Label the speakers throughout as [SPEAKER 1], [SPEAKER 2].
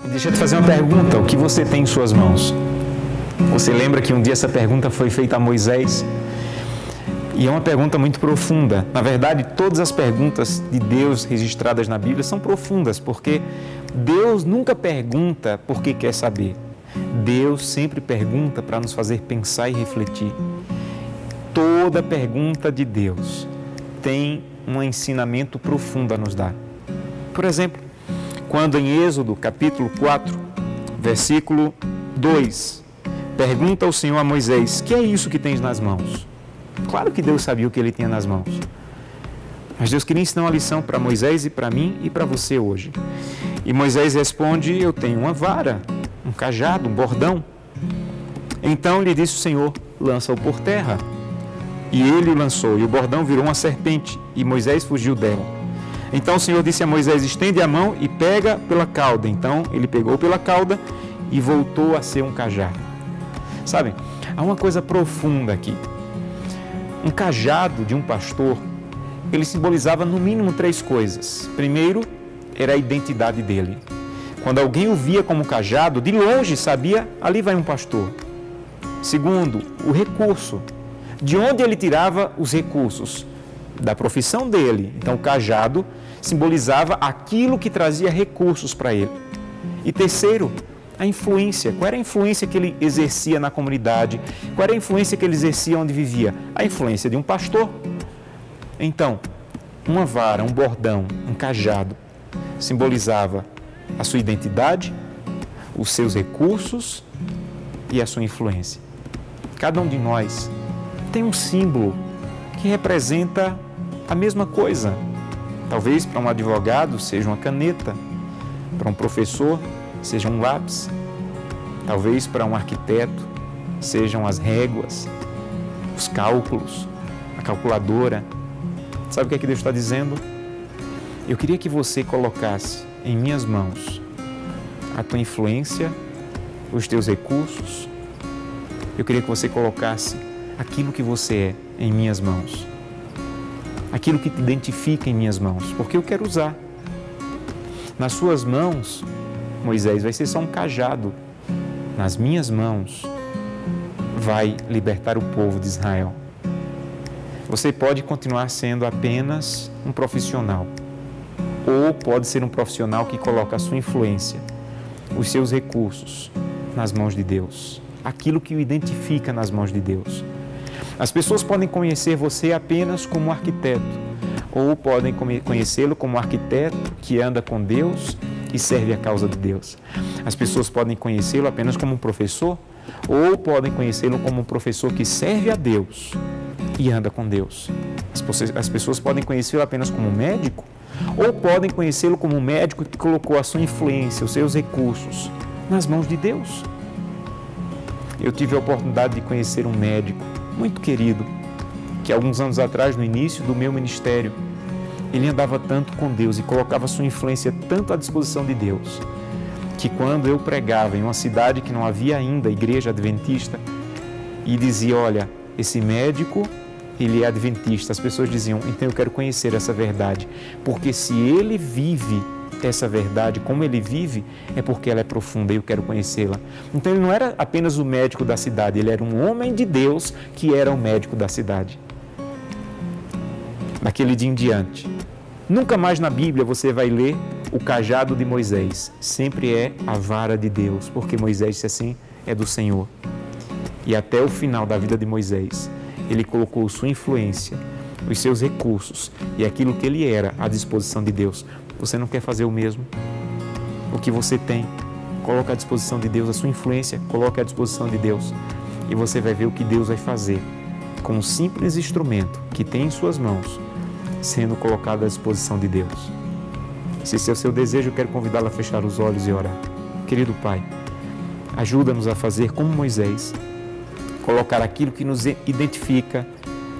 [SPEAKER 1] Deixa eu te fazer uma pergunta, o que você tem em suas mãos? Você lembra que um dia essa pergunta foi feita a Moisés? E é uma pergunta muito profunda. Na verdade, todas as perguntas de Deus registradas na Bíblia são profundas, porque Deus nunca pergunta porque quer saber. Deus sempre pergunta para nos fazer pensar e refletir. Toda pergunta de Deus tem um ensinamento profundo a nos dar. Por exemplo, quando em Êxodo, capítulo 4, versículo 2, pergunta o Senhor a Moisés: que é isso que tens nas mãos? Claro que Deus sabia o que ele tinha nas mãos. Mas Deus queria ensinar uma lição para Moisés e para mim e para você hoje. E Moisés responde: eu tenho uma vara, um cajado, um bordão. Então lhe disse o Senhor: lança-o por terra. E ele o lançou, e o bordão virou uma serpente, e Moisés fugiu dela. Então o Senhor disse a Moisés: estende a mão e pega pela cauda. Então ele pegou pela cauda e voltou a ser um cajado. Sabe, há uma coisa profunda aqui. Um cajado de um pastor, ele simbolizava no mínimo 3 coisas. Primeiro, era a identidade dele. Quando alguém o via como cajado, de longe sabia: ali vai um pastor. Segundo, o recurso. De onde ele tirava os recursos? Da profissão dele. Então o cajado simbolizava aquilo que trazia recursos para ele. E terceiro, a influência. Qual era a influência que ele exercia na comunidade? Qual era a influência que ele exercia onde vivia? A influência de um pastor. Então, uma vara, um bordão, um cajado simbolizava a sua identidade, os seus recursos e a sua influência. Cada um de nós tem um símbolo que representa a mesma coisa. Talvez para um advogado seja uma caneta, para um professor seja um lápis, talvez para um arquiteto sejam as réguas, os cálculos, a calculadora. Sabe o que é que Deus está dizendo? Eu queria que você colocasse em minhas mãos a tua influência, os teus recursos. Eu queria que você colocasse aquilo que você é em minhas mãos, aquilo que te identifica em minhas mãos, porque eu quero usar. Nas suas mãos, Moisés, vai ser só um cajado. Nas minhas mãos vai libertar o povo de Israel. Você pode continuar sendo apenas um profissional, ou pode ser um profissional que coloca a sua influência, os seus recursos nas mãos de Deus, aquilo que o identifica nas mãos de Deus. As pessoas podem conhecer você apenas como arquiteto, ou podem conhecê-lo como arquiteto que anda com Deus e serve a causa de Deus. As pessoas podem conhecê-lo apenas como um professor, ou podem conhecê-lo como um professor que serve a Deus e anda com Deus. As pessoas podem conhecê-lo apenas como um médico, ou podem conhecê-lo como um médico que colocou a sua influência, os seus recursos nas mãos de Deus. Eu tive a oportunidade de conhecer um médico muito querido, que alguns anos atrás, no início do meu ministério, ele andava tanto com Deus e colocava sua influência tanto à disposição de Deus, que quando eu pregava em uma cidade que não havia ainda igreja adventista, e dizia: olha, esse médico, ele é adventista, as pessoas diziam: então eu quero conhecer essa verdade, porque se ele vive essa verdade como ele vive, é porque ela é profunda e eu quero conhecê-la. Então ele não era apenas o médico da cidade, ele era um homem de Deus que era o médico da cidade. Daquele dia em diante, nunca mais na Bíblia você vai ler o cajado de Moisés. Sempre é a vara de Deus, porque Moisés disse assim: é do Senhor. E até o final da vida de Moisés, ele colocou sua influência, os seus recursos e aquilo que ele era à disposição de Deus. Você não quer fazer o mesmo? O que você tem, coloca à disposição de Deus. A sua influência, coloca à disposição de Deus. E você vai ver o que Deus vai fazer com um simples instrumento que tem em suas mãos, sendo colocado à disposição de Deus. Se esse é o seu desejo, eu quero convidá-lo a fechar os olhos e orar. Querido Pai, ajuda-nos a fazer como Moisés, colocar aquilo que nos identifica,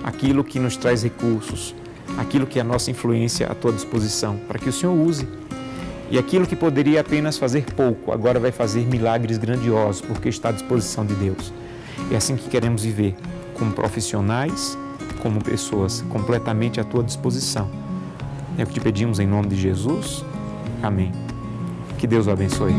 [SPEAKER 1] aquilo que nos traz recursos, aquilo que é a nossa influência à tua disposição, para que o Senhor use. E aquilo que poderia apenas fazer pouco, agora vai fazer milagres grandiosos, porque está à disposição de Deus. É assim que queremos viver, como profissionais, como pessoas completamente à tua disposição. É o que te pedimos em nome de Jesus. Amém. Que Deus o abençoe.